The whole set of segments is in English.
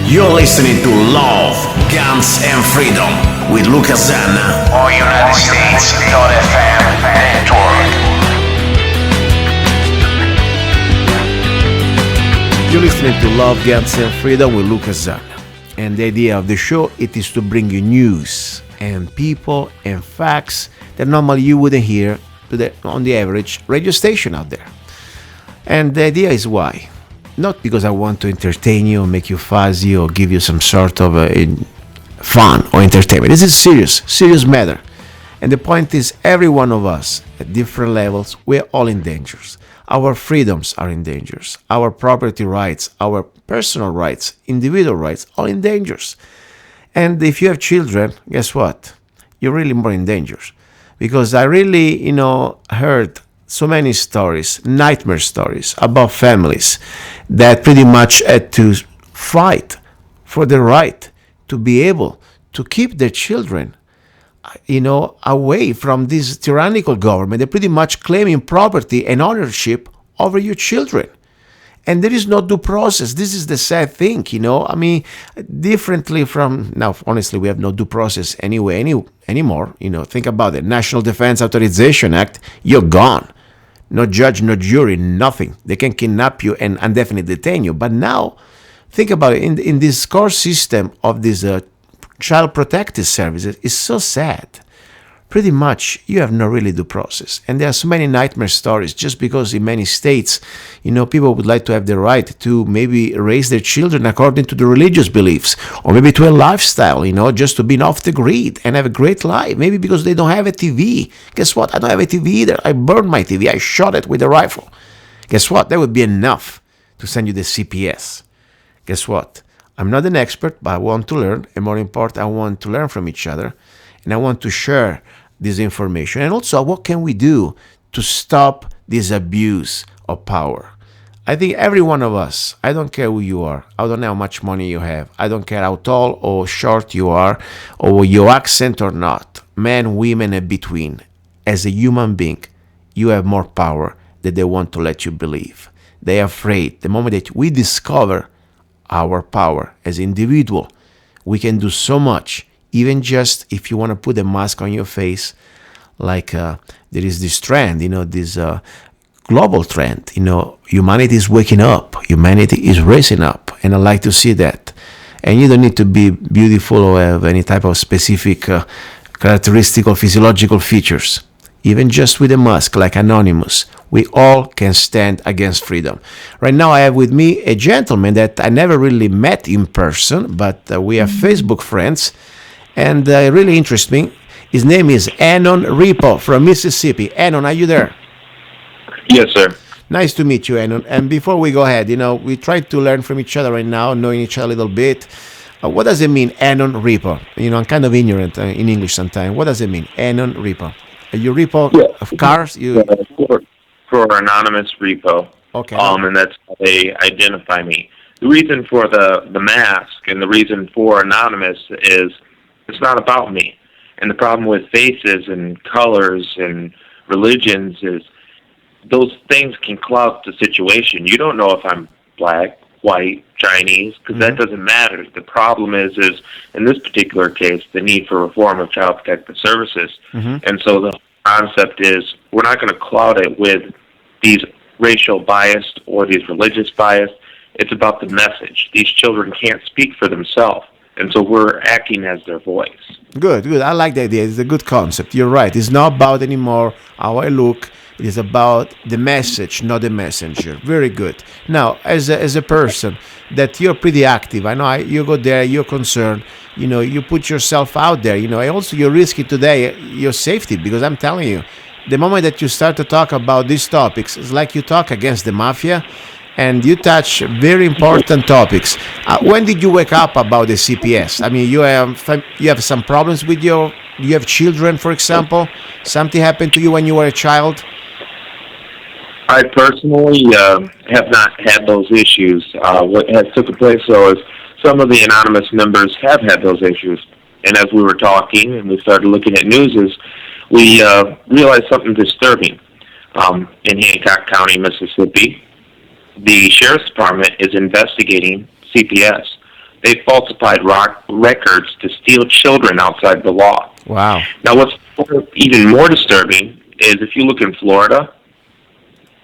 You're listening to Love, Guns and Freedom with Lucas Zanna on United States.fm network. You're listening to Love, Guns and Freedom with Lucas Zanna. And the idea of the show it is to bring you news and people and facts that normally you wouldn't hear on the average radio station out there. And the idea is why? Not because I want to entertain you or make you fuzzy or give you some sort of fun or entertainment. This is serious matter. And the point is, every one of us at different levels, we're all in danger. Our freedoms are in danger. Our property rights, our personal rights, individual rights, all in danger. And if you have children, guess what? You're really more in danger. Because I really, heard so many stories, nightmare stories about families that pretty much had to fight for the right to be able to keep their children, away from this tyrannical government. They're pretty much claiming property and ownership over your children. And there is no due process. This is the sad thing, differently from now, honestly, we have no due process anymore. Think about it. National Defense Authorization Act, you're gone. No judge, no jury, nothing. They can kidnap you and indefinitely detain you. But now, think about it. In this core system of these child protective services, it's so sad. Pretty much, you have no really due process. And there are so many nightmare stories just because in many states, people would like to have the right to maybe raise their children according to the religious beliefs or maybe to a lifestyle, just to be off the grid and have a great life. Maybe because they don't have a TV. Guess what? I don't have a TV either. I burned my TV. I shot it with a rifle. Guess what? That would be enough to send you the CPS. Guess what? I'm not an expert, but I want to learn. And more important, I want to learn from each other. And I want to share this information. And also, what can we do to stop this abuse of power? I think every one of us, I don't care who you are, I don't know how much money you have, I don't care how tall or short you are, or your accent or not, men, women, and between. As a human being, you have more power than they want to let you believe. They are afraid. The moment that we discover our power as individual, we can do so much. Even just if you want to put a mask on your face, like there is this trend, this global trend, humanity is waking up, humanity is raising up, and I like to see that. And you don't need to be beautiful or have any type of specific characteristic or physiological features. Even just with a mask, like Anonymous, we all can stand against freedom. Right now I have with me a gentleman that I never really met in person, but we are Facebook friends. And really interests me. His name is Anon Repo from Mississippi. Anon, are you there? Yes, sir. Nice to meet you, Anon. And before we go ahead, we try to learn from each other right now, knowing each other a little bit. What does it mean, Anon Repo? I'm kind of ignorant in English sometimes. What does it mean, Anon Repo? Are you repo of cars? For anonymous repo. Okay. And that's how they identify me. The reason for the mask and the reason for anonymous is it's not about me. And the problem with faces and colors and religions is those things can cloud the situation. You don't know if I'm black, white, Chinese, because that doesn't matter. The problem is in this particular case, the need for reform of child protective services. And so the concept is we're not going to cloud it with these racial bias or these religious bias. It's about the message. These children can't speak for themselves. And so we're acting as their voice. Good. I like the idea. It's a good concept. You're right. It's not about anymore how I look. It is about the message, not the messenger. Very good. Now, as a person that you're pretty active, I know you go there, you're concerned, you put yourself out there, and also you're risking today your safety, because I'm telling you, the moment that you start to talk about these topics, it's like you talk against the mafia. And you touch very important topics. When did you wake up about the CPS? I mean, you have some problems with you have children, for example. Something happened to you when you were a child? I personally have not had those issues. What has taken place, though, is some of the anonymous members have had those issues. And as we were talking and we started looking at news, we realized something disturbing. In Hancock County, Mississippi, the Sheriff's Department is investigating CPS They falsified records to steal children outside the law. Wow. Now, what's even more disturbing is if you look in Florida,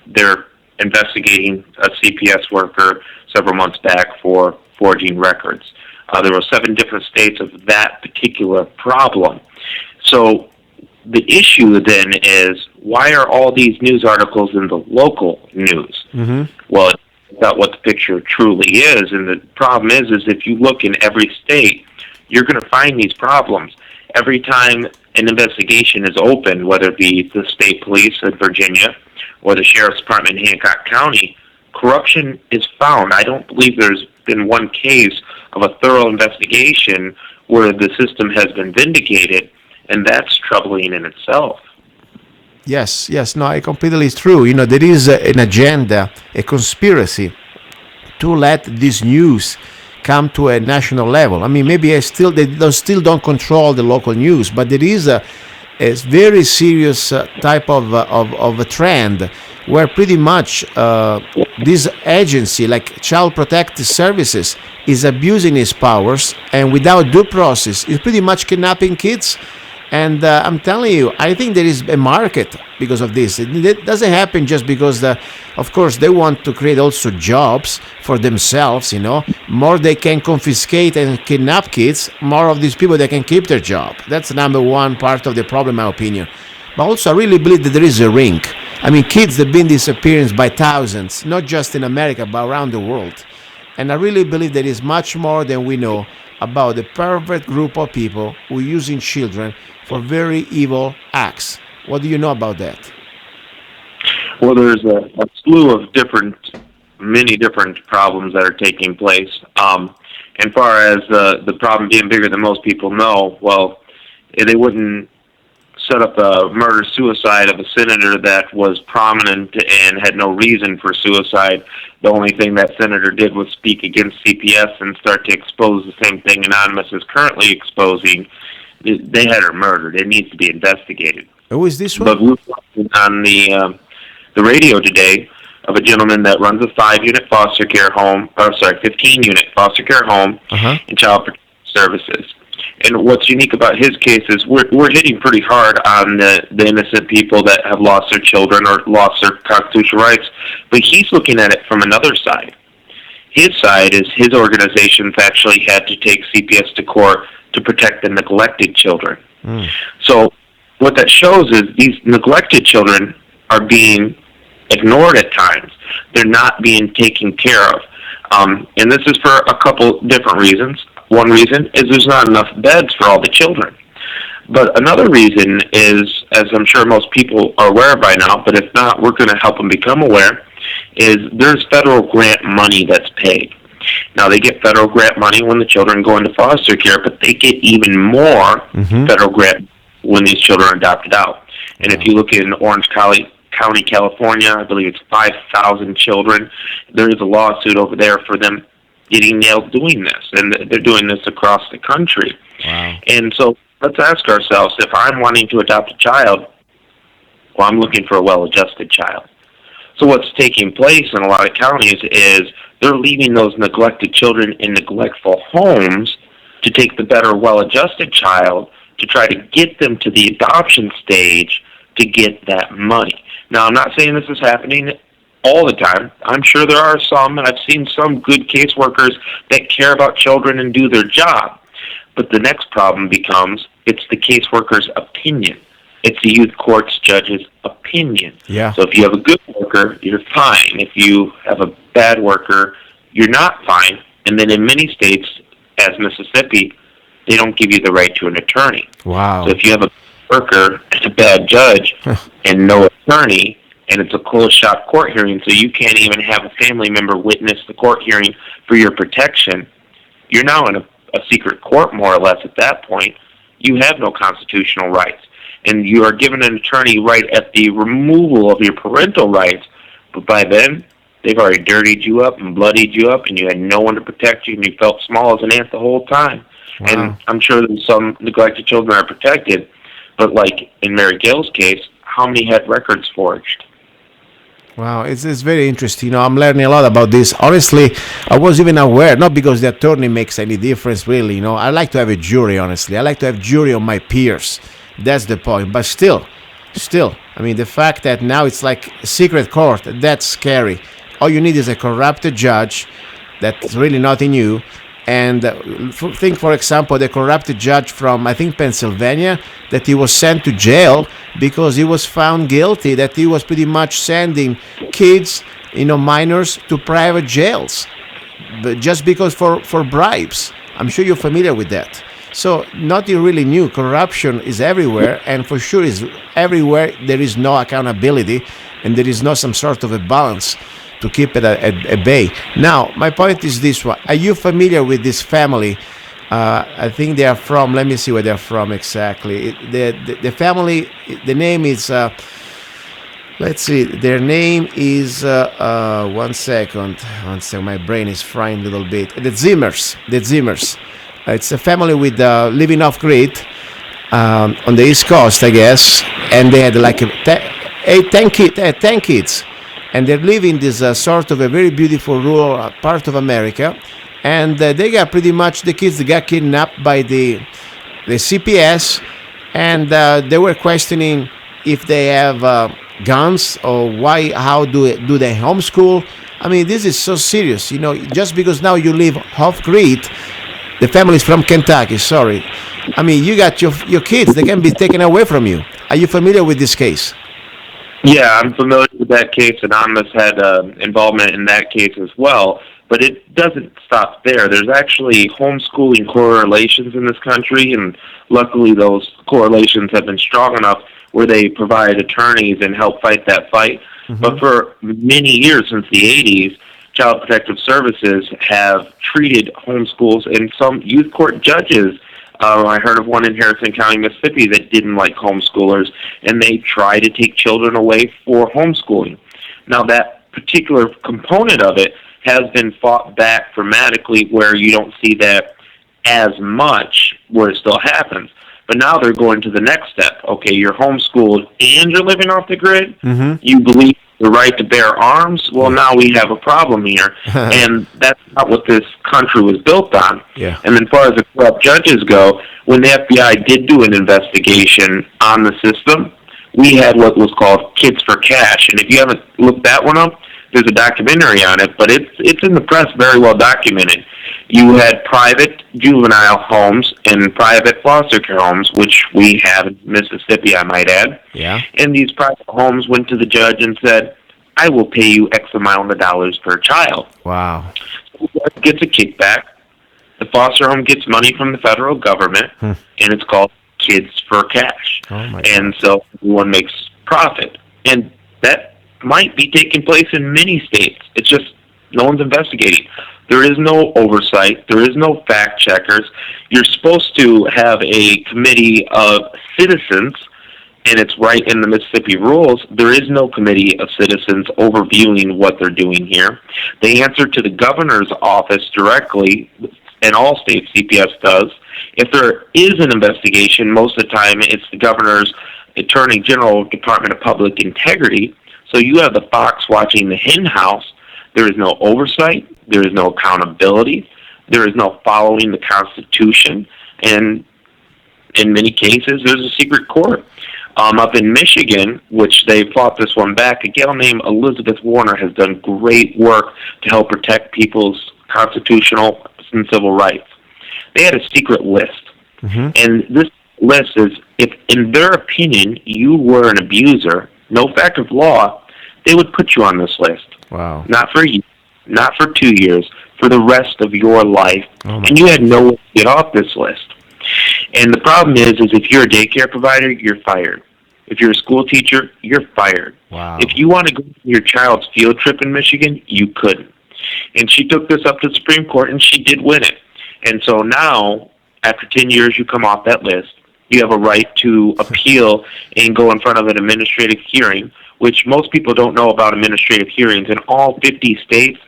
they're investigating a CPS worker several months back for forging records. There were 7 different states of that particular problem. So the issue then is, why are all these news articles in the local news? Mm-hmm. Well, it's not what the picture truly is, and the problem is if you look in every state, you're going to find these problems. Every time an investigation is opened, whether it be the state police in Virginia or the sheriff's department in Hancock County, corruption is found. I don't believe there's been one case of a thorough investigation where the system has been vindicated, and that's troubling in itself. Yes, no, it completely is true. There is an agenda, a conspiracy to let this news come to a national level. I mean, maybe they still don't control the local news, but there is a very serious type of a trend where pretty much this agency, like Child Protective Services, is abusing its powers and without due process is pretty much kidnapping kids. And I'm telling you, I think there is a market because of this. It doesn't happen just because, of course, they want to create also jobs for themselves. More they can confiscate and kidnap kids, more of these people they can keep their job. That's the number one part of the problem, in my opinion. But also, I really believe that there is a ring. I mean, kids have been disappearing by thousands, not just in America, but around the world. And I really believe there is much more than we know about the pervert group of people who are using children for very evil acts. What do you know about that? Well, there's a slew of many different problems that are taking place. And far as the problem being bigger than most people know, well, they wouldn't set up a murder-suicide of a senator that was prominent and had no reason for suicide. The only thing that senator did was speak against CPS and start to expose the same thing Anonymous is currently exposing. They had her murdered. It needs to be investigated. Who is this one? But we were watching on the radio today of a gentleman that runs a 5-unit foster care home, 15-unit foster care home in Child Protective Services. And what's unique about his case is we're hitting pretty hard on the innocent people that have lost their children or lost their constitutional rights, but he's looking at it from another side. His side is his organizations actually had to take CPS to court to protect the neglected children. So what that shows is these neglected children are being ignored at times. They're not being taken care of. And this is for a couple different reasons. One reason is there's not enough beds for all the children. But another reason is, as I'm sure most people are aware by now, but if not, we're going to help them become aware, is there's federal grant money that's paid. Now, they get federal grant money when the children go into foster care, but they get even more federal grant when these children are adopted out. And if you look in Orange County, California, I believe it's 5,000 children. There is a lawsuit over there for them getting nailed doing this, and they're doing this across the country. Wow. And so let's ask ourselves, if I'm wanting to adopt a child, well, I'm looking for a well-adjusted child. So what's taking place in a lot of counties is they're leaving those neglected children in neglectful homes to take the better, well-adjusted child to try to get them to the adoption stage to get that money. Now, I'm not saying this is happening all the time. I'm sure there are some, and I've seen some good caseworkers that care about children and do their job. But the next problem becomes it's the caseworker's opinion. It's the youth court's judge's opinion. Yeah. So if you have a good worker, you're fine. If you have a bad worker, you're not fine. And then in many states, as Mississippi, they don't give you the right to an attorney. Wow. So if you have a worker and a bad judge and no attorney, and it's a closed-shop court hearing, so you can't even have a family member witness the court hearing for your protection, you're now in a secret court, more or less, at that point. You have no constitutional rights. And you are given an attorney right at the removal of your parental rights, but by then, they've already dirtied you up and bloodied you up, and you had no one to protect you, and you felt small as an ant the whole time. Wow. And I'm sure that some neglected children are protected, but like in Mary Gill's case, how many had records forged? Wow, it's very interesting. I'm learning a lot about this. Honestly, I was even aware, not because the attorney makes any difference, really. I like to have a jury, honestly. I like to have jury on my peers. That's the point. But still, I mean, the fact that now it's like a secret court, that's scary. All you need is a corrupted judge. That's really nothing new. And think, for example, the corrupted judge from, I think, Pennsylvania, that he was sent to jail because he was found guilty, that he was pretty much sending kids, minors, to private jails, but just because for bribes. I'm sure you're familiar with that. So nothing really new. Corruption is everywhere, and for sure is everywhere. There is no accountability, and there is no some sort of a balance to keep it at bay. Now, my point is this one. Are you familiar with this family? I think they are from, let me see where they're from exactly. The family, the name is, let's see, their name is, one second, my brain is frying a little bit. The Zimmers. It's a family with living off grid on the East Coast, I guess, and they had like 10 kids, and they live in this sort of a very beautiful rural part of America, and they got pretty much the kids got kidnapped by the CPS, and they were questioning if they have guns or how do they homeschool. I mean, this is so serious, just because now you live off grid. The family is from Kentucky. Sorry, I mean, you got your kids. They can be taken away from you. Are you familiar with this case? Yeah, I'm familiar with that case. Anonymous had involvement in that case as well. But it doesn't stop there. There's actually homeschooling correlations in this country, and luckily those correlations have been strong enough where they provide attorneys and help fight that fight. Mm-hmm. But for many years, since the 80s, Child Protective Services have treated homeschools, and some youth court judges, I heard of one in Harrison County, Mississippi, that didn't like homeschoolers, and they try to take children away for homeschooling. Now, that particular component of it has been fought back dramatically, where you don't see that as much, where it still happens. But now they're going to the next step. Okay, you're homeschooled and you're living off the grid. Mm-hmm. You believe the right to bear arms. Well, now we have a problem here, and that's not what this country was built on. Yeah. And as far as the corrupt judges go, when the FBI did do an investigation on the system, we had what was called Kids for Cash. And if you haven't looked that one up, there's a documentary on it, but it's in the press, very well documented. You had private juvenile homes and private foster care homes, which we have in Mississippi, I might add. Yeah. And these private homes went to the judge and said, I will pay you X amount of dollars per child. Wow. So the judge gets a kickback. The foster home gets money from the federal government, and it's called Kids for Cash. Oh my and God. so everyone makes profit. And that might be taking place in many states. It's just no one's investigating. There is no oversight. There is no fact checkers. You're supposed to have a committee of citizens, and it's right in the Mississippi rules. There is no committee of citizens overviewing what they're doing here. They answer to the governor's office directly, and all states CPS does. If there is an investigation, most of the time it's the governor's Attorney General Department of Public Integrity. So you have the fox watching the hen house. There is no oversight. There is no accountability. There is no following the Constitution. And in many cases, there's a secret court. Up in Michigan, which they fought this one back, a gal named Elizabeth Warner has done great work to help protect people's constitutional and civil rights. They had a secret list. Mm-hmm. And this list is, if in their opinion you were an abuser, no fact of law, they would put you on this list. Wow. Not for you, not for 2 years, for the rest of your life. Oh and you had no way to get off this list. And the problem is if you're a daycare provider, you're fired. If you're a school teacher, you're fired. Wow. If you want to go to your child's field trip in Michigan, you couldn't. And she took this up to the Supreme Court, and she did win it. And so now, after 10 years, you come off that list. You have a right to appeal and go in front of an administrative hearing, which most people don't know about administrative hearings. In all 50 states,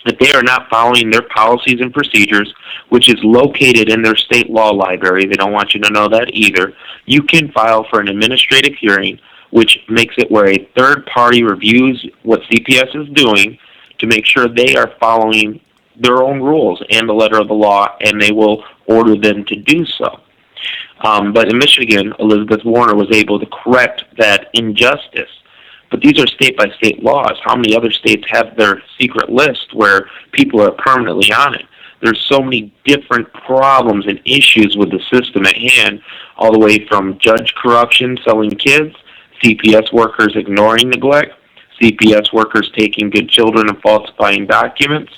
that they are not following their policies and procedures, which is located in their state law library. They don't want you to know that either. You can file for an administrative hearing which makes it where a third party reviews what CPS is doing to make sure they are following their own rules and the letter of the law, and they will order them to do so. But in Michigan, Elizabeth Warner was able to correct that injustice. But these are state-by-state laws. How many other states have their secret list where people are permanently on it? There's so many different problems and issues with the system at hand, all the way from judge corruption, selling kids, CPS workers ignoring neglect, CPS workers taking good children and falsifying documents.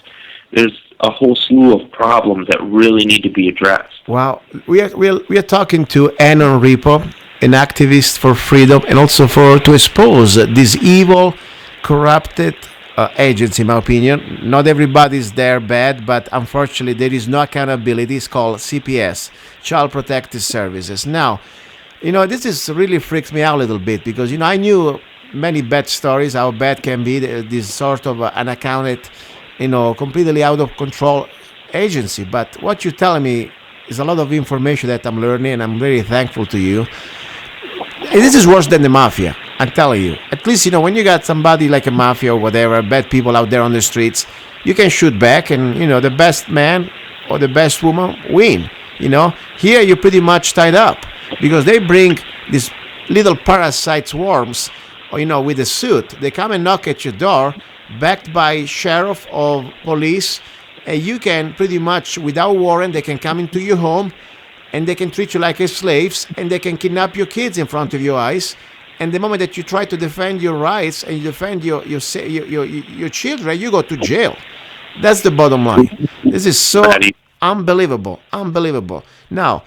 There's a whole slew of problems that really need to be addressed. Wow. We are talking to Anon Repo, an activist for freedom and also to expose this evil, corrupted agents, in my opinion. Not everybody is there bad, but unfortunately there is no accountability. It's called CPS, Child Protective Services. Now, this is really freaks me out a little bit because, I knew many bad stories, how bad can be this sort of unaccounted, completely out of control agency. But what you're telling me is a lot of information that I'm learning, and I'm very thankful to you. And this is worse than the mafia, I'm telling you. At least, when you got somebody like a mafia or whatever, bad people out there on the streets, you can shoot back and, the best man or the best woman win. Here you're pretty much tied up because they bring these little parasite swarms, with a suit. They come and knock at your door, backed by sheriff or police, and you can pretty much, without warrant, they can come into your home and they can treat you like slaves, and they can kidnap your kids in front of your eyes. And the moment that you try to defend your rights and you defend your children, you go to jail. That's the bottom line. This is so unbelievable. Now,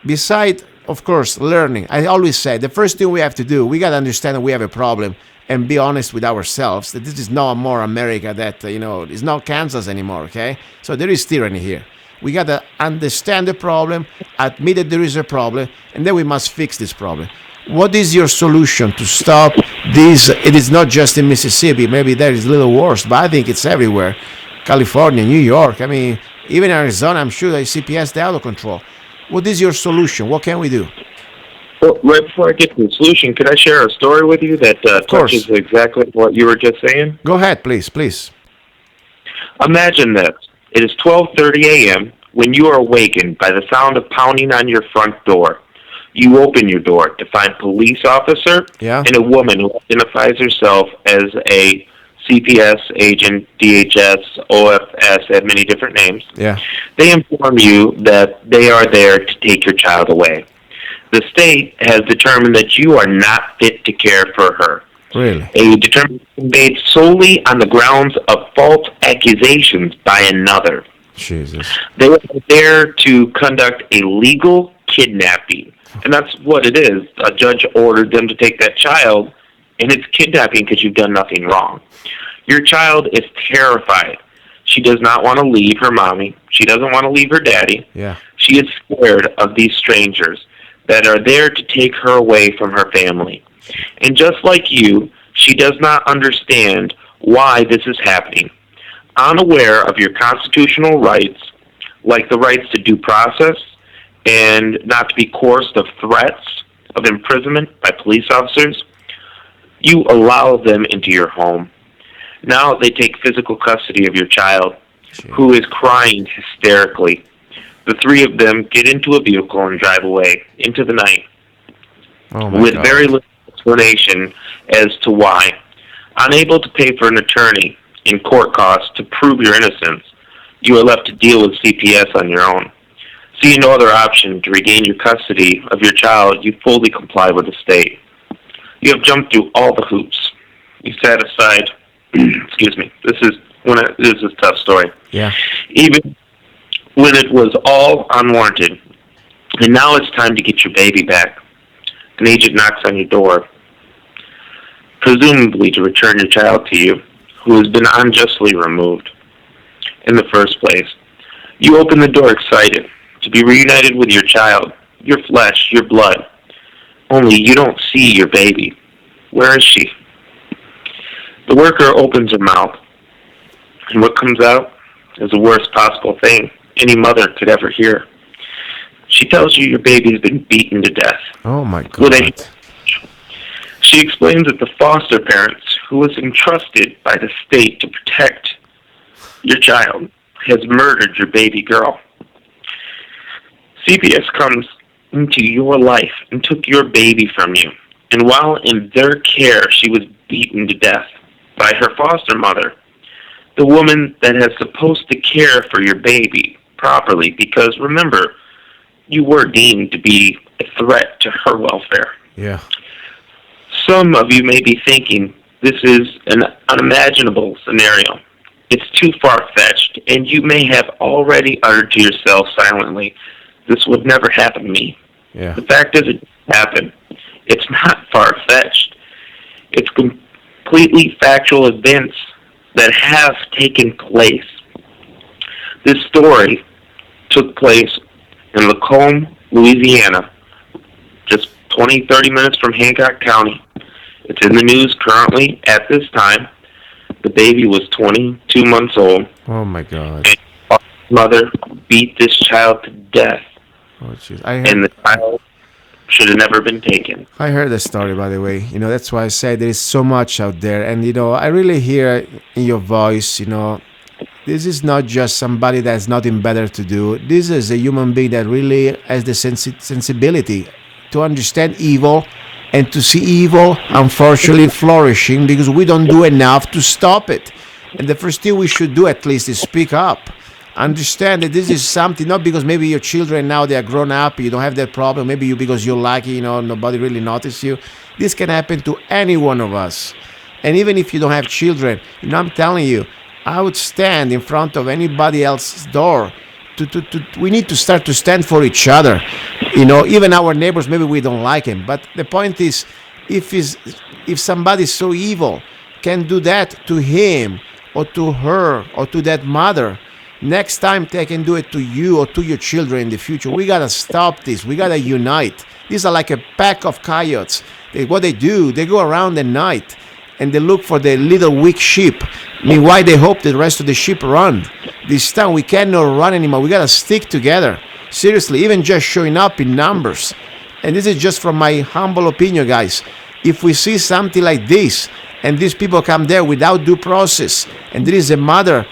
beside, of course, learning, I always say the first thing we have to do, we got to understand that we have a problem and be honest with ourselves that this is no more America that, is not Kansas anymore, okay? So there is tyranny here. We got to understand the problem, admit that there is a problem, and then we must fix this problem. What is your solution to stop this? It is not just in Mississippi. Maybe there is a little worse, but I think it's everywhere. California, New York, even Arizona, I'm sure the CPS, they're out of control. What is your solution? What can we do? Well, right before I get to the solution, could I share a story with you that touches exactly what you were just saying? Go ahead, please. Imagine this. It is 12:30 a.m. when you are awakened by the sound of pounding on your front door. You open your door to find a police officer and a woman who identifies herself as a CPS agent, DHS, OFS, have many different names. Yeah. They inform you that they are there to take your child away. The state has determined that you are not fit to care for her. Really? A determination made solely on the grounds of false accusations by another. Jesus. They were there to conduct a legal kidnapping. And that's what it is. A judge ordered them to take that child, and it's kidnapping because you've done nothing wrong. Your child is terrified. She does not want to leave her mommy. She doesn't want to leave her daddy. Yeah. She is scared of these strangers that are there to take her away from her family. And just like you, she does not understand why this is happening. Unaware of your constitutional rights, like the rights to due process and not to be coerced of threats of imprisonment by police officers, you allow them into your home. Now they take physical custody of your child, who is crying hysterically. The three of them get into a vehicle and drive away into the night with very little explanation as to why. Unable to pay for an attorney in court costs to prove your innocence, you are left to deal with CPS on your own. Seeing no other option to regain your custody of your child, you fully comply with the state. You have jumped through all the hoops. You sat aside. Excuse me. This is a tough story. Yeah. Even when it was all unwarranted, and now it's time to get your baby back. An agent knocks on your door, presumably to return your child to you, who has been unjustly removed in the first place. You open the door excited to be reunited with your child, your flesh, your blood. Only you don't see your baby. Where is she? The worker opens her mouth, and what comes out is the worst possible thing any mother could ever hear. She tells you your baby's been beaten to death. Oh, my God. She explains that the foster parents who was entrusted by the state to protect your child has murdered your baby girl. CPS comes into your life and took your baby from you. And while in their care, she was beaten to death by her foster mother, the woman that is supposed to care for your baby properly, because remember, you were deemed to be a threat to her welfare. Yeah. Some of you may be thinking this is an unimaginable scenario. It's too far-fetched, and you may have already uttered to yourself silently, this would never happen to me. Yeah. The fact is, it happened. It's not far-fetched. It's completely factual events that have taken place. This story took place in Lacombe, Louisiana, just 20, 30 minutes from Hancock County. It's in the news currently at this time. The baby was 22 months old. Oh my God. And the mother beat this child to death. Oh jeez. And the child should have never been taken. I heard the story, by the way. That's why I say there is so much out there. And, I really hear in your voice, this is not just somebody that has nothing better to do. This is a human being that really has the sensibility to understand evil and to see evil, unfortunately, flourishing because we don't do enough to stop it. And the first thing we should do, at least, is speak up. Understand that this is something, not because maybe your children now they are grown up, you don't have that problem, maybe because you're lucky, nobody really notices you. This can happen to any one of us. And even if you don't have children, I'm telling you, I would stand in front of anybody else's door. We need to start to stand for each other. Even our neighbors, maybe we don't like him. But the point is, if somebody's so evil can do that to him or to her or to that mother, next time they can do it to you or to your children in the future. We got to stop this. We got to unite. These are like a pack of coyotes. What they do, they go around at night and they look for the little weak sheep. Meanwhile, they hope the rest of the sheep run. This time we cannot run anymore. We got to stick together. Seriously, even just showing up in numbers. And this is just from my humble opinion, guys. If we see something like this, and these people come there without due process, and there is a mother,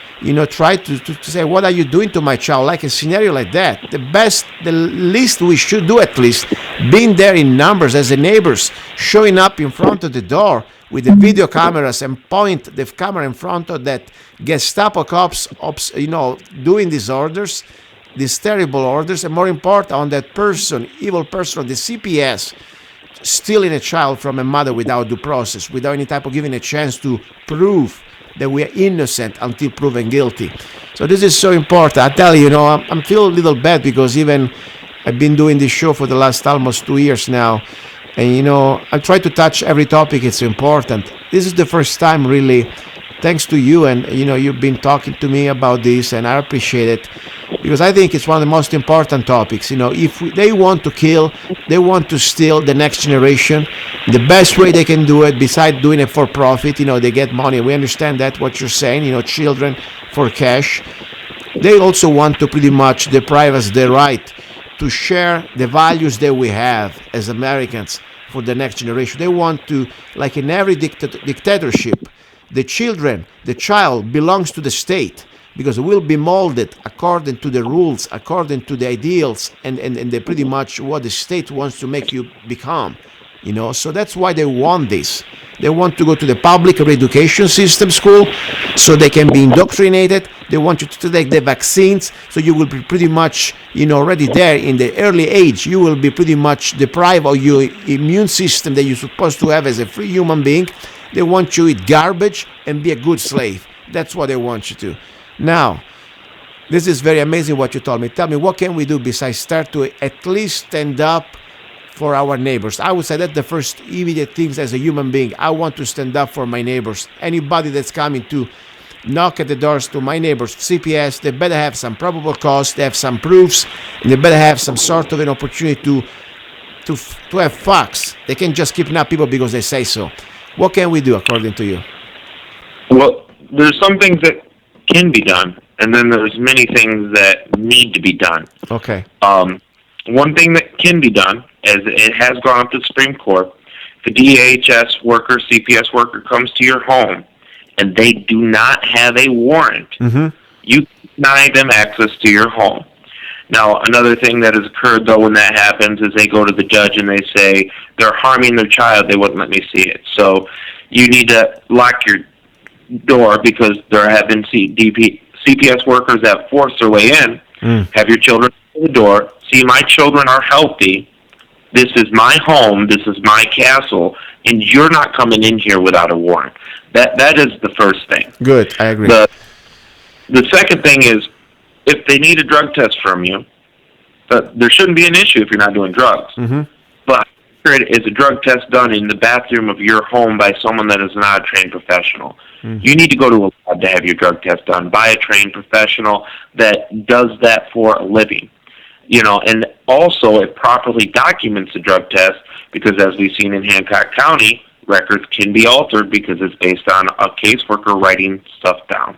try to say, what are you doing to my child? Like a scenario like that. The least we should do, at least, being there in numbers as the neighbors, showing up in front of the door with the video cameras and point the camera in front of that Gestapo cops, doing these orders, these terrible orders, and more important, on that person, evil person, the CPS, stealing a child from a mother without due process, without any type of giving a chance to prove that we are innocent until proven guilty. So this is so important. I tell you, I'm feeling a little bad because even I've been doing this show for the last almost 2 years now. And, I try to touch every topic. It's important. This is the first time, really, thanks to you. And, you've been talking to me about this, and I appreciate it. Because I think it's one of the most important topics. If they want to kill, they want to steal the next generation, the best way they can do it, besides doing it for profit, they get money. We understand that, what you're saying, children for cash. They also want to pretty much deprive us the right to share the values that we have as Americans for the next generation. They want to, like in every dictatorship, the child belongs to the state, because it will be molded according to the rules, according to the ideals, and pretty much what the state wants to make you become. So that's why they want this. They want to go to the public education system school so they can be indoctrinated. They want you to take the vaccines, so you will be pretty much, already there in the early age. You will be pretty much deprived of your immune system that you're supposed to have as a free human being. They want you to eat garbage and be a good slave. That's what they want you to. Now, this is very amazing what you told me. Tell me, what can we do besides start to at least stand up for our neighbors? I would say that's the first immediate things as a human being. I want to stand up for my neighbors. Anybody that's coming to knock at the doors to my neighbors, CPS, they better have some probable cause, they have some proofs, and they better have some sort of an opportunity to have facts. They can't just kidnap people because they say so. What can we do according to you? Well, there's some things that can be done, and then there's many things that need to be done. Okay. One thing that can be done, as it has gone up to the Supreme Court, If a DHS worker, CPS worker comes to your home and they do not have a warrant, Mm-hmm. you deny them access to your home. Now, another thing that has occurred, though, when that happens is they go to the judge and they say they're harming their child. They wouldn't let me see it. So you need to lock your door because there have been CPS workers that force their way in. Have your children at the door. See, my children are healthy. This is my home. This is my castle. And you're not coming in here without a warrant. That is the first thing. Good, I agree. The second thing is, if they need a drug test from you, there shouldn't be an issue if you're not doing drugs. Mm-hmm. But is a drug test done in the bathroom of your home by someone that is not a trained professional? You need to go to a lab to have your drug test done by a trained professional that does that for a living. And also it properly documents the drug test because, as we've seen in Hancock County, records can be altered because it's based on a caseworker writing stuff down.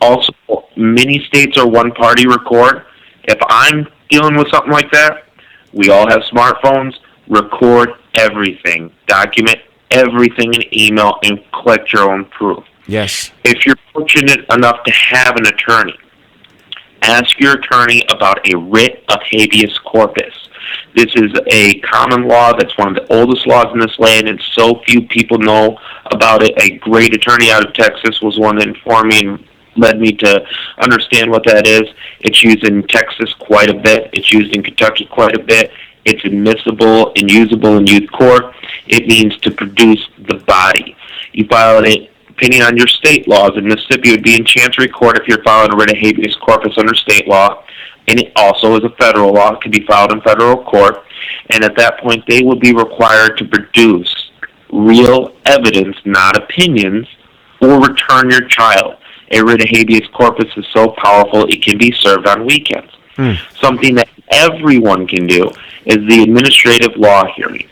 Also, many states are one-party record. If I'm dealing with something like that, we all have smartphones. Record everything. Document everything in email and collect your own proof. Yes. If you're fortunate enough to have an attorney, ask your attorney about a writ of habeas corpus. This is a common law that's one of the oldest laws in this land, and so few people know about it. A great attorney out of Texas was one that informed me and led me to understand what that is. It's used in Texas quite a bit. It's used in Kentucky quite a bit. It's admissible and usable in youth court. It means to produce the body. You file it depending on your state laws. In Mississippi, it would be in Chancery Court if you're filing a writ of habeas corpus under state law. And it also is a federal law. It can be filed in federal court. And at that point, they will be required to produce real evidence, not opinions, or return your child. A writ of habeas corpus is so powerful, it can be served on weekends. Something that everyone can do is the administrative law hearing.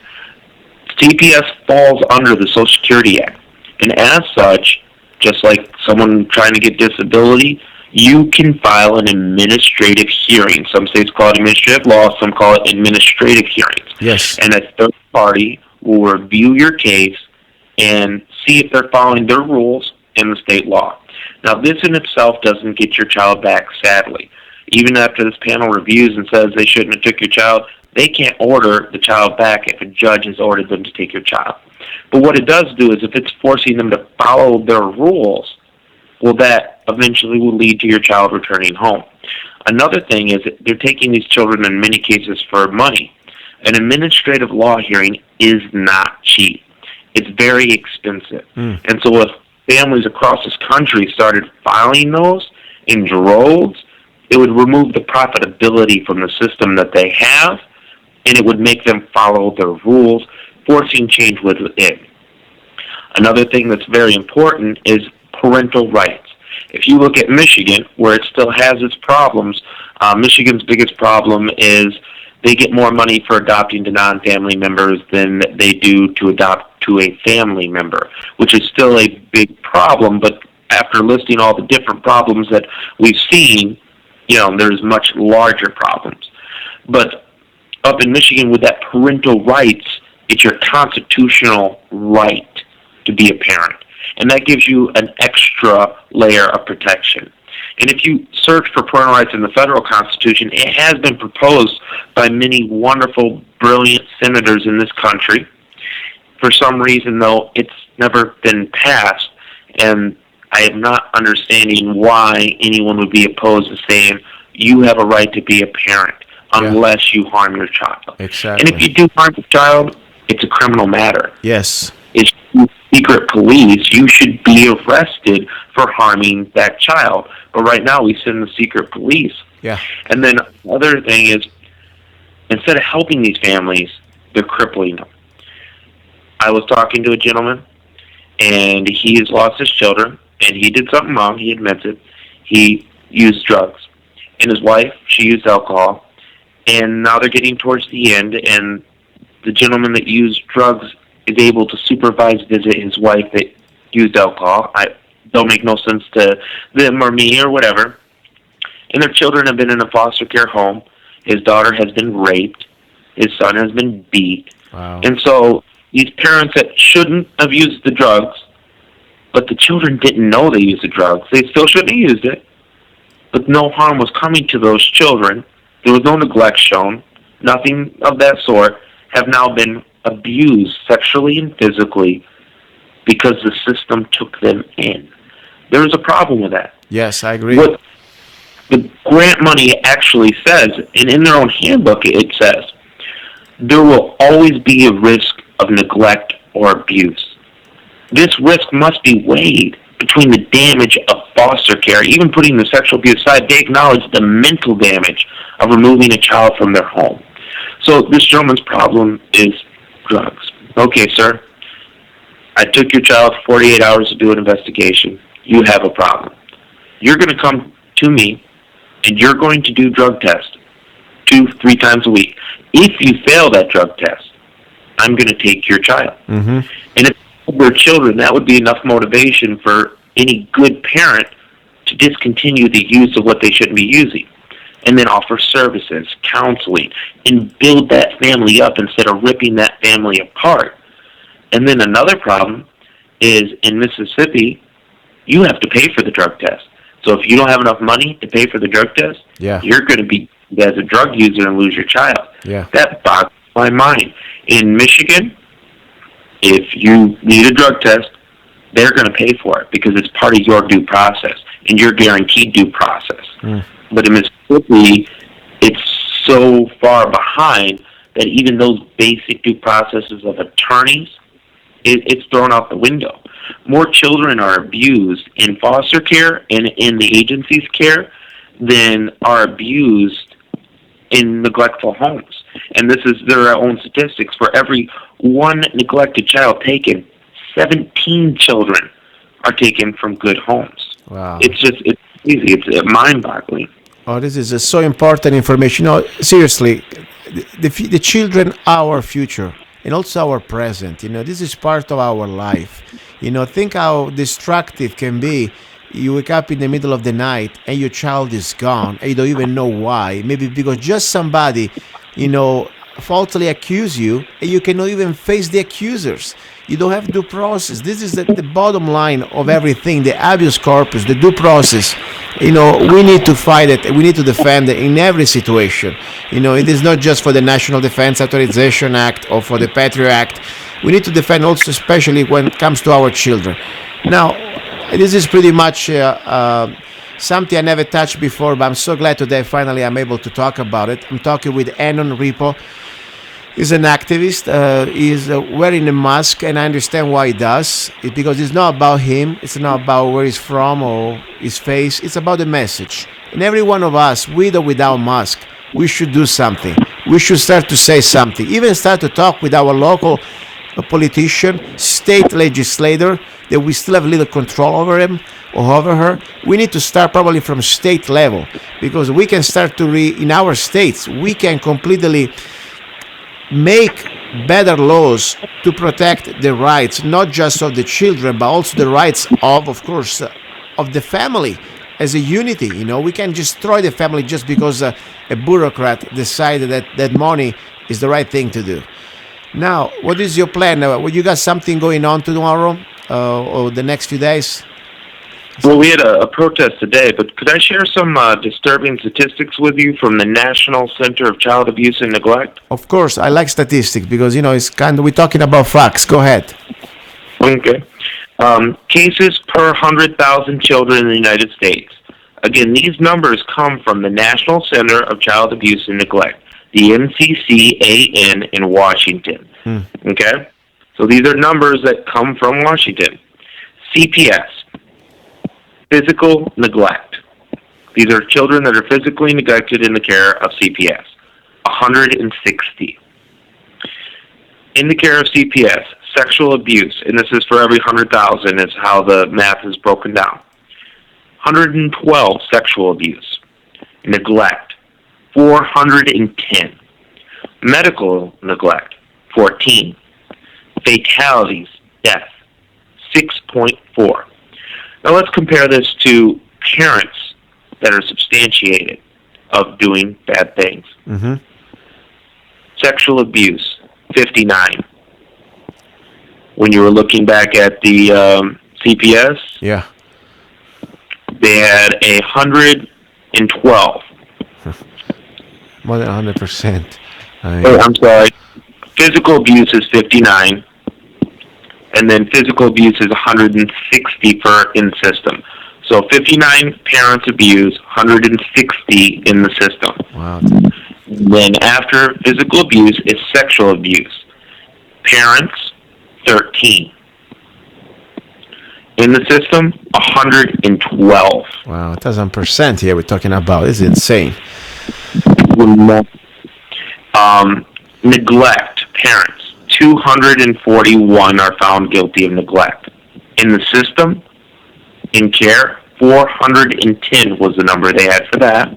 CPS falls under the Social Security Act. And as such, just like someone trying to get disability, you can file an administrative hearing. Some states call it administrative law, some call it administrative hearings. Yes. And a third party will review your case and see if they're following their rules in the state law. Now, this in itself doesn't get your child back, sadly. Even after this panel reviews and says they shouldn't have took your child, they can't order the child back if a judge has ordered them to take your child. But what it does do is if it's forcing them to follow their rules, well, that eventually will lead to your child returning home. Another thing is that they're taking these children in many cases for money. An administrative law hearing is not cheap. It's very expensive. And so if families across this country started filing those in droves, it would remove the profitability from the system that they have, and it would make them follow their rules, forcing change within. Another thing that's very important is parental rights. If you look at Michigan, where it still has its problems, Michigan's biggest problem is they get more money for adopting to non-family members than they do to adopt to a family member, which is still a big problem. But after listing all the different problems that we've seen, there's much larger problems. But up in Michigan with that parental rights, it's your constitutional right to be a parent. And that gives you an extra layer of protection. And if you search for parental rights in the federal Constitution, it has been proposed by many wonderful, brilliant senators in this country. For some reason, though, it's never been passed. And I am not understanding why anyone would be opposed to saying you have a right to be a parent unless you harm your child. Exactly. And if you do harm your child, it's a criminal matter. Yes. It's secret police. You should be arrested for harming that child. But right now we send the secret police. Yeah. And then the other thing is, instead of helping these families, they're crippling them. I was talking to a gentleman, and he has lost his children, and he did something wrong. He admits it. He used drugs. And his wife, she used alcohol. And now they're getting towards the end, and the gentleman that used drugs is able to supervise visit his wife that used alcohol. Don't make no sense to them or me or whatever. And their children have been in a foster care home. His daughter has been raped. His son has been beat. Wow. And so, these parents that shouldn't have used the drugs, but the children didn't know they used the drugs. They still shouldn't have used it, but no harm was coming to those children. There was no neglect shown. Nothing of that sort have now been abused sexually and physically because the system took them in. There is a problem with that. Yes, I agree. What the grant money actually says, and in their own handbook it says, there will always be a risk of neglect or abuse. This risk must be weighed between the damage of foster care, even putting the sexual abuse aside. They acknowledge the mental damage of removing a child from their home. So this gentleman's problem is drugs. Okay, sir, I took your child 48 hours to do an investigation. You have a problem. You're going to come to me, and you're going to do drug tests 2-3 times a week. If you fail that drug test, I'm going to take your child. Mm-hmm. And if we're children, that would be enough motivation for any good parent to discontinue the use of what they shouldn't be using, and then offer services, counseling, and build that family up instead of ripping that family apart. And then another problem is in Mississippi, you have to pay for the drug test. So if you don't have enough money to pay for the drug test, you're going to be as a drug user and lose your child. Yeah. That boggles my mind. In Michigan, if you need a drug test, they're going to pay for it because it's part of your due process, and you're guaranteed due process. But in Mississippi, it's so far behind that even those basic due processes of attorneys, it's thrown out the window. More children are abused in foster care and in the agency's care than are abused in neglectful homes. And this is their own statistics. For every one neglected child taken, 17 children are taken from good homes. Wow. It's easy. It's mind-boggling. Oh, this is so important information. Seriously, the children are our future and also our present. This is part of our life. Think how destructive can be. You wake up in the middle of the night and your child is gone and you don't even know why. Maybe because just somebody, falsely accuse you and you cannot even face the accusers. You don't have due process. This is the bottom line of everything, the habeas corpus, the due process. We need to fight it. We need to defend it in every situation. It is not just for the National Defense Authorization Act or for the Patriot Act. We need to defend also, especially when it comes to our children. Now, this is pretty much something I never touched before, but I'm so glad today finally I'm able to talk about it. I'm talking with Enon Ripo. He's an activist. He's wearing a mask, and I understand why he does. It's because it's not about him. It's not about where he's from or his face. It's about the message. And every one of us, with or without mask, we should do something. We should start to say something. Even start to talk with our local politician, state legislator, that we still have a little control over him or over her. We need to start probably from state level, because we can start to in our states, we can completely make better laws to protect the rights, not just of the children, but also the rights of course, of the family as a unity. We can destroy the family just because a bureaucrat decided that money is the right thing to do. Now, what is your plan? You got something going on tomorrow or the next few days? Well, we had a protest today, but could I share some disturbing statistics with you from the National Center of Child Abuse and Neglect? Of course, I like statistics because, it's we're talking about facts. Go ahead. Okay. Cases per 100,000 children in the United States. Again, these numbers come from the National Center of Child Abuse and Neglect, the NCCAN in Washington. Okay? So these are numbers that come from Washington. CPS. Physical neglect. These are children that are physically neglected in the care of CPS. 160. In the care of CPS, sexual abuse, and this is for every 100,000 is how the math is broken down. 112 sexual abuse. Neglect, 410. Medical neglect, 14. Fatalities, death, 6.4. Now let's compare this to parents that are substantiated of doing bad things. Mm-hmm. Sexual abuse, 59. When you were looking back at the CPS, Yeah. they had 112. More than 100%. I Oh, mean, I'm sorry. Physical abuse is 59, and then physical abuse is 160 for in system. So 59 parents abuse, 160 in the system. wow. Then after physical abuse is sexual abuse. Parents, 13. In the system, 112. Wow. 1,000% here we're talking about. This is insane. Neglect, parents, 241 are found guilty of neglect. In the system, in care, 410 was the number they had for that,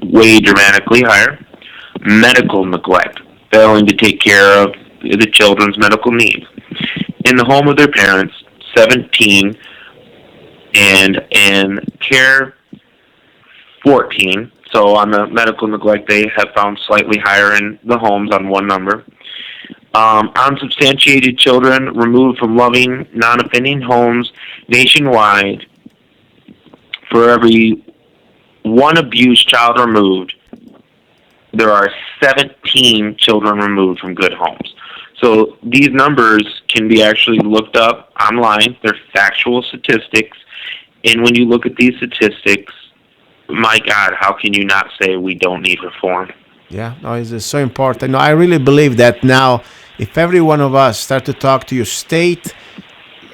way dramatically higher. Medical neglect, failing to take care of the children's medical needs. In the home of their parents, 17, and in care, 14. So on the medical neglect, they have found slightly higher in the homes on one number. Unsubstantiated children removed from loving, non-offending homes nationwide. For every one abused child removed, there are 17 children removed from good homes. So these numbers can be actually looked up online. They're factual statistics. And when you look at these statistics, my God, how can you not say we don't need reform? Yeah, no, it's so important. No, I really believe that now, if every one of us start to talk to your state,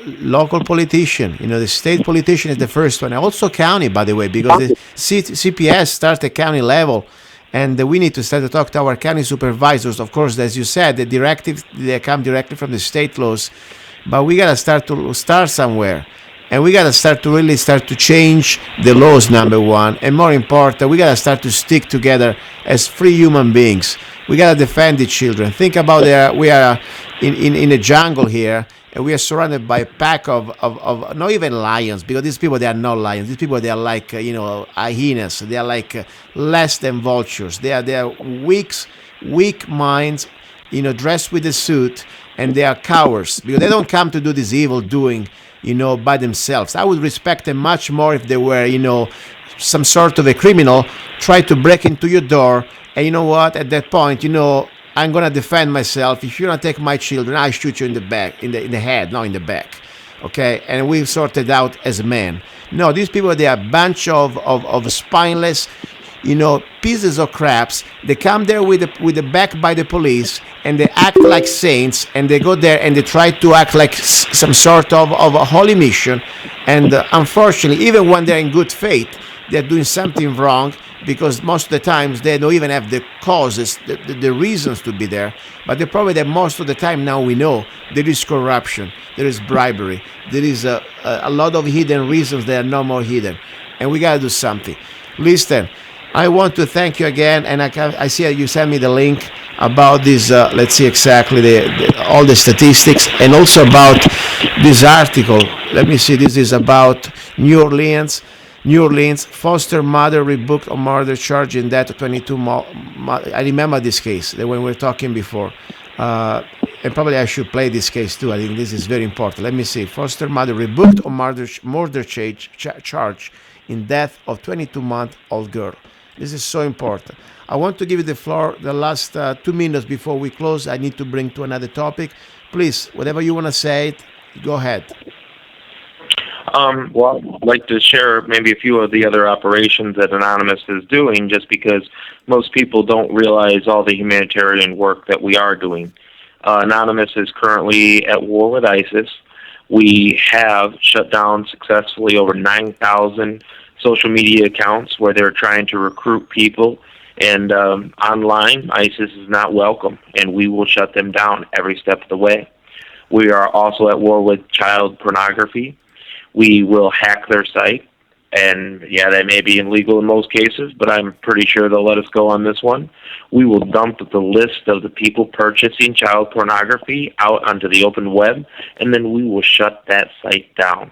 local politician, the state politician is the first one, and also county, by the way, because the CPS starts at county level, and we need to start to talk to our county supervisors. Of course, as you said, the directives they come directly from the state laws, but we gotta start somewhere. And we gotta start to change the laws. Number one, and more important, we gotta start to stick together as free human beings. We gotta defend the children. Think about we are in a jungle here, and we are surrounded by a pack of not even lions, because these people, they are not lions. These people, they are like hyenas. They are like less than vultures. They are weak minds, dressed with a suit, and they are cowards because they don't come to do this evil doing, by themselves. I would respect them much more if they were, some sort of a criminal, try to break into your door, and you know what? At that point, I'm gonna defend myself. If you don't take my children, I shoot you in the back, in the head, not in the back. Okay, and we sorted out as men. No, these people, they are a bunch of spineless, pieces of craps. They come there with the back by the police, and they act like saints, and they go there and they try to act like some sort of a holy mission. And unfortunately, even when they're in good faith, they're doing something wrong, because most of the times they don't even have the causes, the reasons to be there. But the problem that most of the time now we know there is corruption, there is bribery, there is a lot of hidden reasons that are no more hidden, and we gotta do something. Listen, I want to thank you again, and I see you sent me the link about this. Let's see exactly all the statistics, and also about this article. Let me see. This is about New Orleans. New Orleans foster mother rebooked on murder charge in death of 22. I remember this case that when we were talking before. And probably I should play this case too. I think this is very important. Let me see. Foster mother rebooked on murder charge in death of 22-month-old girl. This is so important. I want to give you the floor the last 2 minutes before we close. I need to bring to another topic. Please, whatever you want to say, go ahead. Well, I'd like to share maybe a few of the other operations that Anonymous is doing, just because most people don't realize all the humanitarian work that we are doing. Anonymous is currently at war with ISIS. We have shut down successfully over 9,000 social media accounts where they're trying to recruit people. And online, ISIS is not welcome, and we will shut them down every step of the way. We are also at war with child pornography. We will hack their site, and yeah, that may be illegal in most cases, but I'm pretty sure they'll let us go on this one. We will dump the list of the people purchasing child pornography out onto the open web, and then we will shut that site down.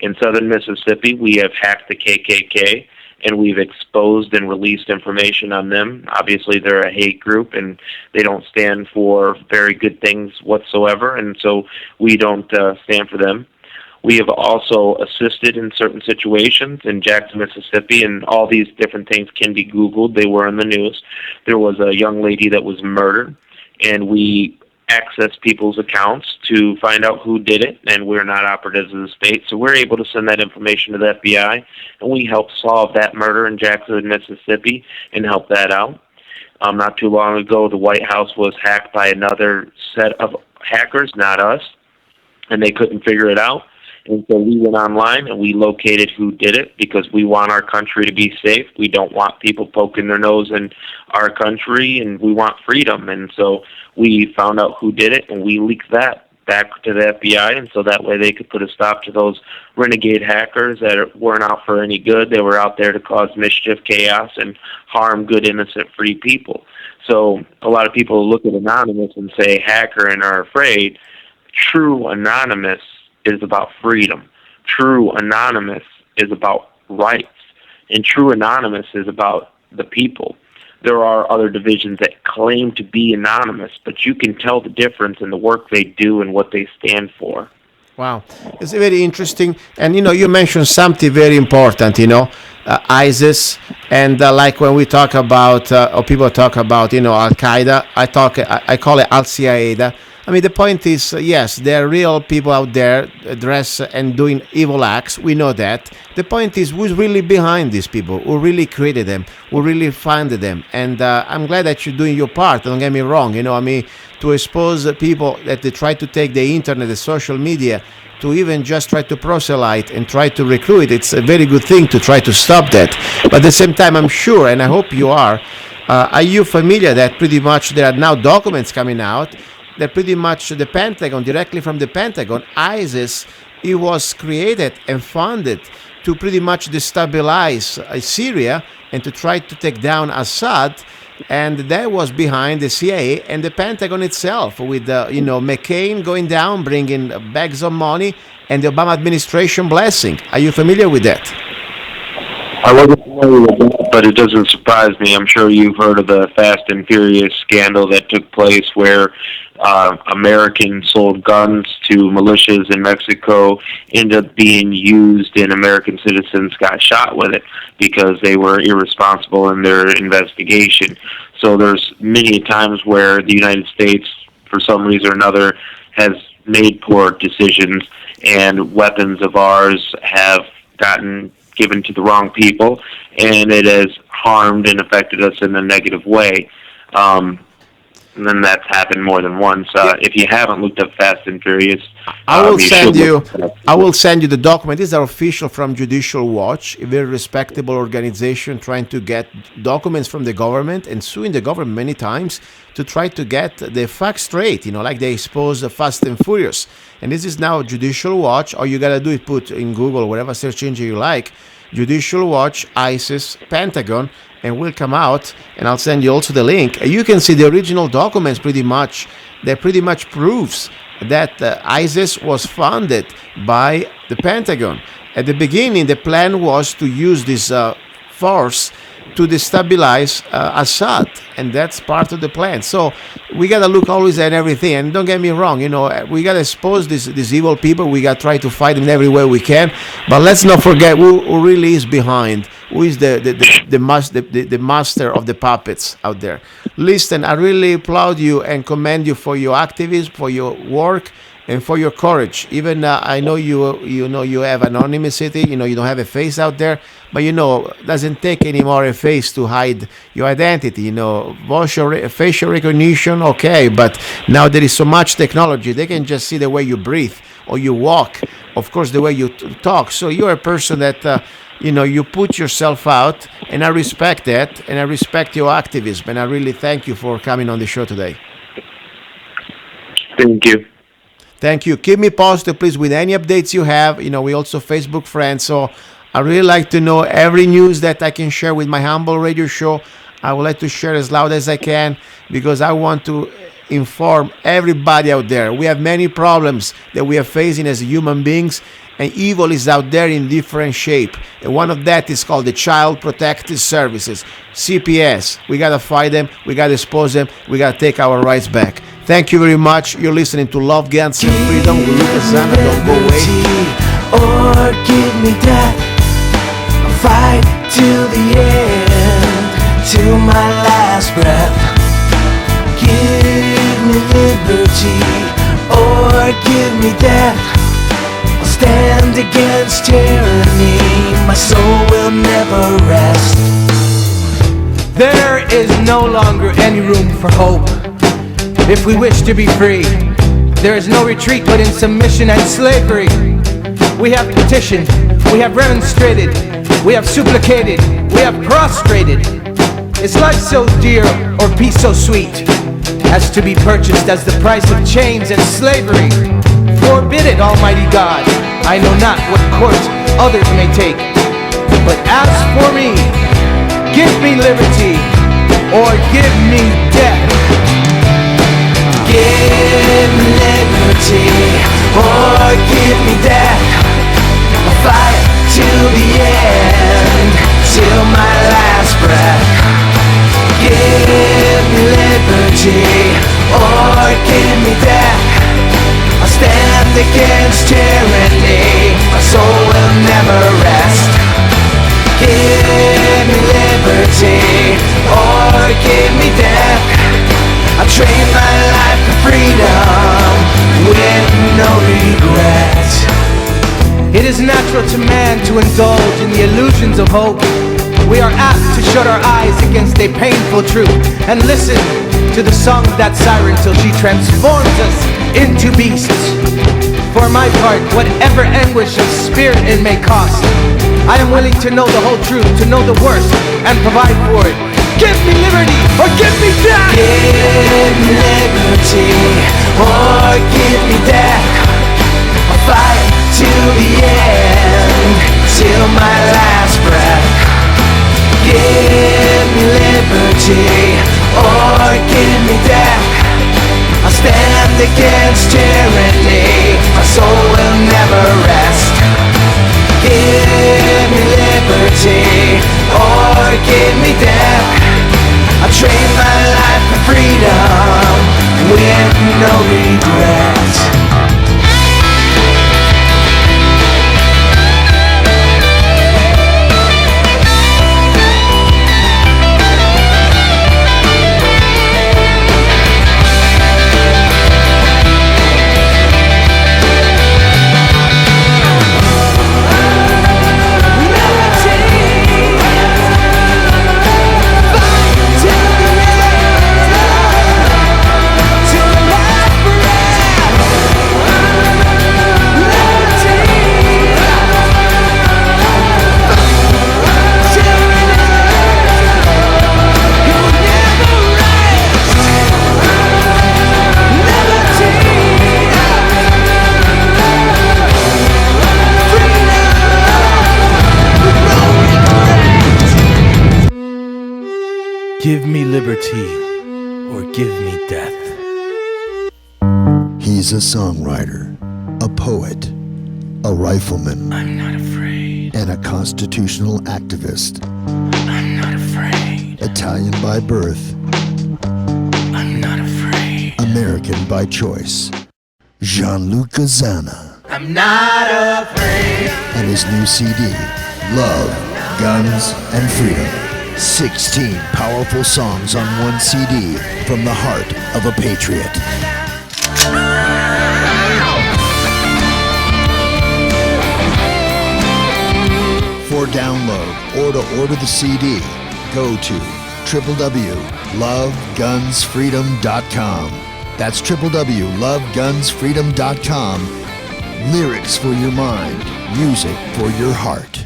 In southern Mississippi, we have hacked the KKK, and we've exposed and released information on them. Obviously, they're a hate group, and they don't stand for very good things whatsoever, and so we don't stand for them. We have also assisted in certain situations in Jackson, Mississippi, and all these different things can be Googled. They were in the news. There was a young lady that was murdered, and we access people's accounts to find out who did it, and we're not operatives of the state, so we're able to send that information to the FBI, and we helped solve that murder in Jackson, Mississippi, and help that out. Not too long ago, the White House was hacked by another set of hackers, not us, and they couldn't figure it out. And so we went online and we located who did it because we want our country to be safe. We don't want people poking their nose in our country, and we want freedom. And so we found out who did it, and we leaked that back to the FBI, and so that way they could put a stop to those renegade hackers that weren't out for any good. They were out there to cause mischief, chaos, and harm good, innocent, free people. So a lot of people look at Anonymous and say hacker and are afraid. True Anonymous is about freedom. True Anonymous is about rights. And True Anonymous is about the people. There are other divisions that claim to be anonymous, but you can tell the difference in the work they do and what they stand for. Wow, it's very interesting. And you mentioned something very important. ISIS, and like when we talk about, or people talk about, Al Qaeda. I call it Al Qaeda. I mean, the point is, yes, there are real people out there dressed and doing evil acts. We know that. The point is, who's really behind these people? Who really created them? Who really funded them? And I'm glad that you're doing your part. Don't get me wrong. To expose people that they try to take the internet, the social media, to even just try to proselyte and try to recruit. It's a very good thing to try to stop that. But at the same time, I'm sure, and I hope you are you familiar that pretty much there are now documents coming out that pretty much the Pentagon, directly from the Pentagon, ISIS, it was created and funded to pretty much destabilize Syria and to try to take down Assad. And that was behind the CIA and the Pentagon itself, with McCain going down, bringing bags of money, and the Obama administration blessing. Are you familiar with that? I wasn't familiar with that, but it doesn't surprise me. I'm sure you've heard of the Fast and Furious scandal that took place where Americans sold guns to militias in Mexico, ended up being used, and American citizens got shot with it because they were irresponsible in their investigation. So there's many times where the United States, for some reason or another, has made poor decisions, and weapons of ours have gotten given to the wrong people, and it has harmed and affected us in a negative way. And then that's happened more than once. If you haven't looked up Fast and Furious, I will send you the document. These are official from Judicial Watch, a very respectable organization trying to get documents from the government and suing the government many times to try to get the facts straight, like they expose the Fast and Furious. And this is now Judicial Watch. All you got to do is put in Google, whatever search engine you like, Judicial Watch, ISIS, Pentagon, and will come out, and I'll send you also the link. You can see the original documents pretty much. That pretty much proves that ISIS was funded by the Pentagon. At the beginning, the plan was to use this force to destabilize Assad, and that's part of the plan. So we got to look always at everything. And don't get me wrong, we got to expose these evil people. We got to try to fight them every way we can. But let's not forget who really is behind, who is the master of the puppets out there. Listen, I really applaud you and commend you for your activism, for your work, and for your courage. Even I know you have anonymity, you don't have a face out there, but doesn't take anymore a face to hide your identity. Facial recognition, okay, but now there is so much technology, they can just see the way you breathe or you walk, of course the way you talk. So you're a person that you put yourself out, and I respect that, and I respect your activism, and I really thank you for coming on the show today. Thank you. Thank you. Keep me posted, please, with any updates you have. We also Facebook friends, so I really like to know every news that I can share with my humble radio show. I would like to share as loud as I can because I want to inform everybody out there. We have many problems that we are facing as human beings, and evil is out there in different shape. And one of that is called the Child Protective Services, CPS. We gotta fight them, we gotta expose them, we gotta take our rights back. Thank you very much. You're listening to Love, Guns, and Freedom with Lucas Zanna. Don't go away. Or give me death. I'll fight till the end, till my last breath. Give me liberty, or give me death. I'll stand against tyranny, my soul will never rest. There is no longer any room for hope. If we wish to be free, there is no retreat but in submission and slavery. We have petitioned, we have remonstrated, we have supplicated, we have prostrated. Is life so dear or peace so sweet as to be purchased as the price of chains and slavery? Forbid it, Almighty God. I know not what course others may take, but as for me, give me liberty or give me death. Give me liberty, or give me death. I'll fight till the end, till my last breath. Give me liberty, or give me death. I'll stand against tyranny, my soul will never rest. Give me liberty, or give me death. I'll trade my life for freedom with no regret. It is natural to man to indulge in the illusions of hope. We are apt to shut our eyes against a painful truth and listen to the song of that siren till she transforms us into beasts. For my part, whatever anguish of spirit it may cost, I am willing to know the whole truth, to know the worst, and provide for it. Give me liberty, or give me death! Give me liberty, or give me death. I'll fight till the end, till my last breath. Give me liberty, or give me death. I'll stand against tyranny, my soul will never rest. Give me liberty, or give me death. I'll trade my life for freedom with no regret. Give me liberty, or give me death. He's a songwriter, a poet, a rifleman, I'm not afraid. and a constitutional activist. I'm not afraid. Italian by birth, I'm not afraid. American by choice. Gianluca Zanna I'm not afraid. and his new CD, Love, Guns, and Freedom. 16 powerful songs on one CD from the heart of a patriot. For download or to order the CD, go to www.lovegunsfreedom.com. That's www.lovegunsfreedom.com. Lyrics for your mind, music for your heart.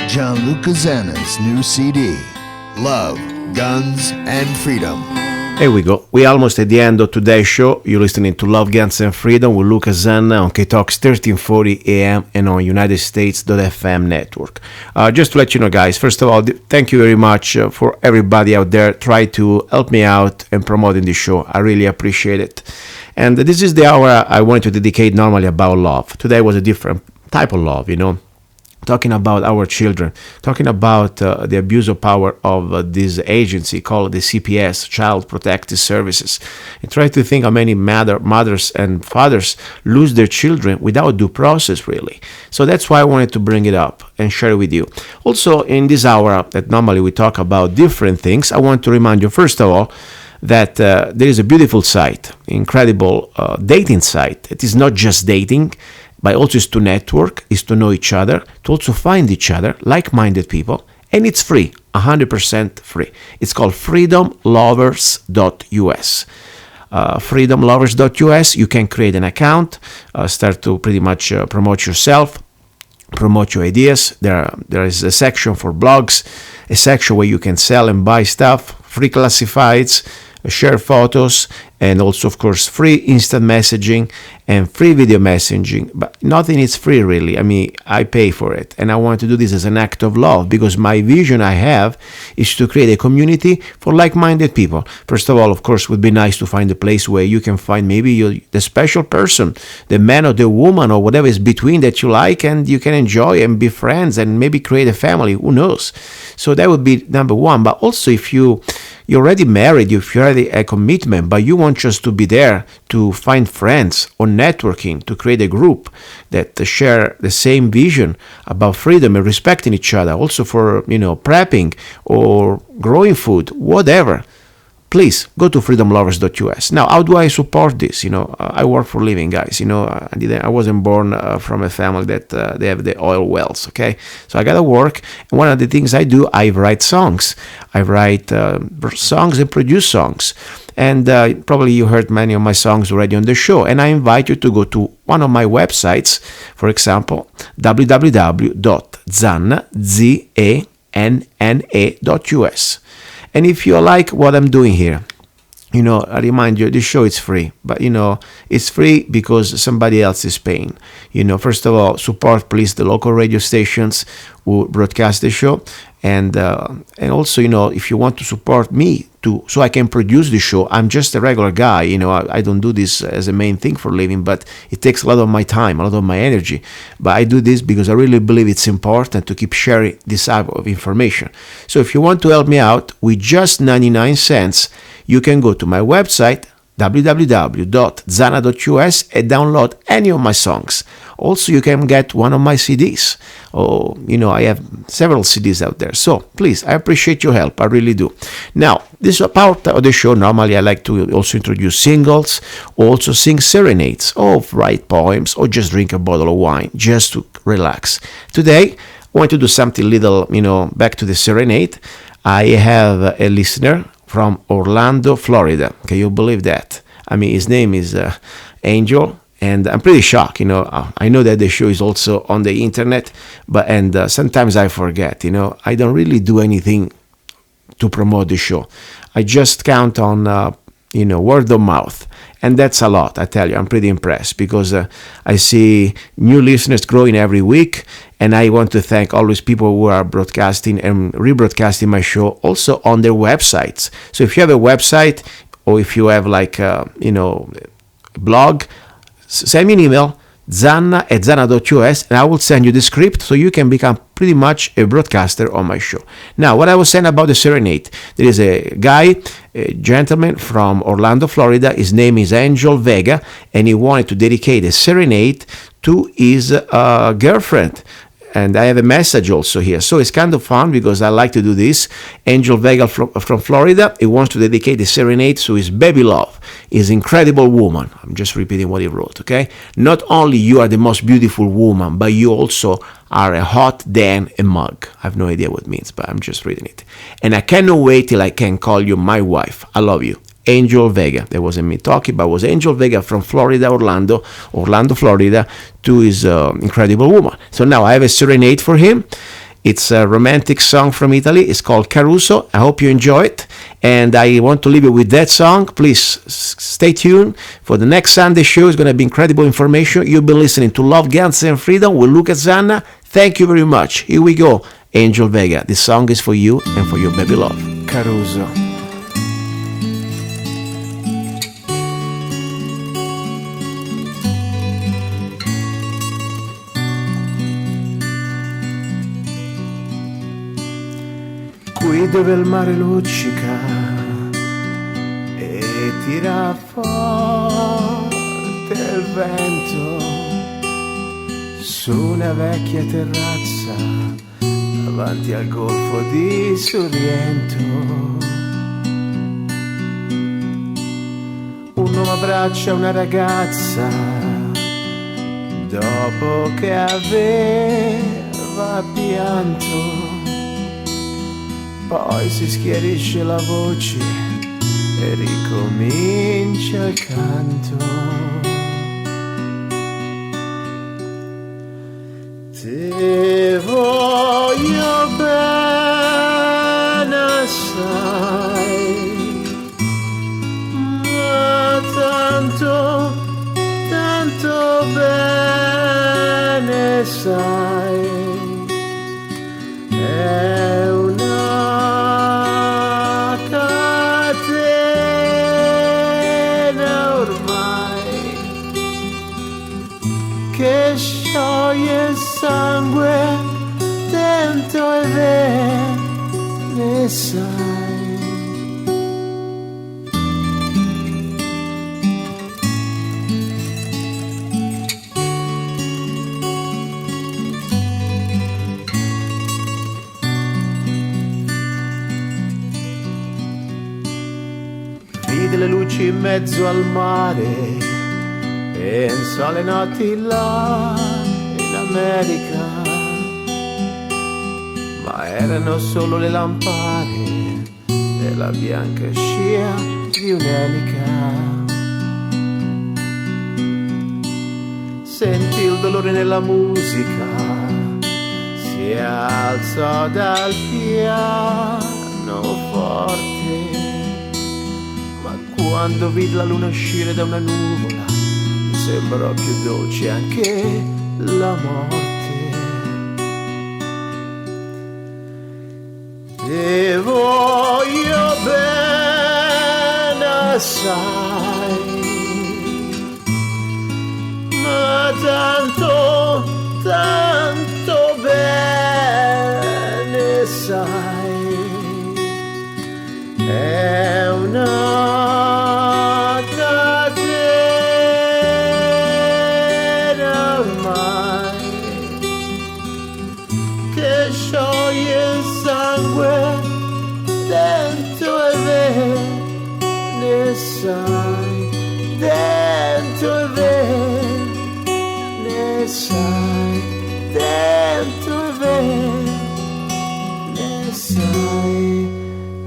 Gianluca Zanna's new CD, Love, Guns, and Freedom. Here we go. We're almost at the end of today's show. You're listening to Love, Guns, and Freedom with Luca Zanna on K-Talks 1340 AM and on United States.fm network. Just to let you know, guys, first of all, thank you very much for everybody out there. Try to help me out and promoting the show. I really appreciate it. And this is the hour I wanted to dedicate normally about love. Today was a different type of love, talking about our children, talking about the abuse of power of this agency called the CPS, Child Protective Services, and try to think how many mothers and fathers lose their children without due process, really. So that's why I wanted to bring it up and share it with you. Also, in this hour that normally we talk about different things, I want to remind you, first of all, that there is a beautiful site, incredible dating site. It is not just dating, but also is to network, is to know each other, to also find each other, like-minded people, and it's free, 100% free. It's called freedomlovers.us. Freedomlovers.us, you can create an account, start to pretty much promote yourself, promote your ideas. There is a section for blogs, a section where you can sell and buy stuff, free classifieds, share photos, and also, of course, free instant messaging and free video messaging. But nothing is free, really. I mean, I pay for it. And I want to do this as an act of love because my vision I have is to create a community for like-minded people. First of all, of course, it would be nice to find a place where you can find maybe the special person, the man or the woman or whatever is between that you like, and you can enjoy and be friends and maybe create a family. Who knows? So that would be number one. But also, if you're already married, if you're already a commitment, but you want just to be there to find friends or networking, to create a group that share the same vision about freedom and respecting each other, also for, prepping or growing food, whatever, please go to freedomlovers.us. Now, how do I support this? I work for a living, guys. I wasn't born from a family that they have the oil wells, okay? So I got to work. And one of the things I do, I write songs. I write songs and produce songs. And probably you heard many of my songs already on the show. And I invite you to go to one of my websites, for example, www.zanna.us. And if you like what I'm doing here, I remind you, this show is free. But, it's free because somebody else is paying. First of all, support, please, the local radio stations who broadcast the show. And also, if you want to support me so I can produce the show, I'm just a regular guy. I don't do this as a main thing for a living, but it takes a lot of my time, a lot of my energy. But I do this because I really believe it's important to keep sharing this type of information. So if you want to help me out with just 99 cents, you can go to my website, www.zanna.us, and download any of my songs. Also, you can get one of my CDs. I have several CDs out there. So, please, I appreciate your help. I really do. Now, this part of the show, normally I like to also introduce singles, also sing serenades, or write poems, or just drink a bottle of wine, just to relax. Today, I want to do something little, back to the serenade. I have a listener from Orlando, Florida. Can you believe that? I mean, his name is Angel. And I'm pretty shocked, I know that the show is also on the internet, but sometimes I forget, I don't really do anything to promote the show. I just count on, word of mouth. And that's a lot, I tell you. I'm pretty impressed because I see new listeners growing every week. And I want to thank all these people who are broadcasting and rebroadcasting my show also on their websites. So if you have a website or if you have a blog, send me an email, zanna@zanna.us, and I will send you the script so you can become pretty much a broadcaster on my show. Now, what I was saying about the serenade, there is a guy, a gentleman from Orlando, Florida. His name is Angel Vega, and he wanted to dedicate a serenade to his girlfriend. And I have a message also here. So it's kind of fun because I like to do this. Angel Vega from Florida, he wants to dedicate a serenade to his baby love, his incredible woman. I'm just repeating what he wrote, okay? Not only you are the most beautiful woman, but you also are a hot Dan a mug. I have no idea what it means, but I'm just reading it. And I cannot wait till I can call you my wife. I love you. Angel Vega. That wasn't me talking, but it was Angel Vega from Florida, Orlando, Florida, to his incredible woman. So now I have a serenade for him. It's a romantic song from Italy. It's called Caruso. I hope you enjoy it. And I want to leave you with that song. Please stay tuned for the next Sunday show. It's going to be incredible information. You'll be listening to Love, Guns, and Freedom with Luca Zanna. Thank you very much. Here we go. Angel Vega. This song is for you and for your baby love. Caruso. Qui dove il mare luccica e tira forte il vento su una vecchia terrazza davanti al golfo di Sorrento. Un uomo abbraccia una ragazza dopo che aveva pianto. Poi si schiarisce la voce e ricomincia il canto. Ti voglio bene assai, ma tanto, tanto bene sai, è una che scioglie il sangue dentro e ne sai. Vide le luci in mezzo al mare e in sole notti là in America, ma erano solo le lampade e la bianca scia di un'elica. Sentì il dolore nella musica, si alzò dal piano forte, ma quando vide la luna uscire da una nuvola sembrò più dolce anche la morte. Ti voglio bene assai, ma tanto, tanto bene sai, è una scioglie il sangue dentro e ne sai, dentro e ne sai, dentro e ne sai.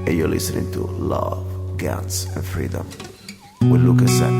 And you're listening to Love, Guns and Freedom with Luca Zanna.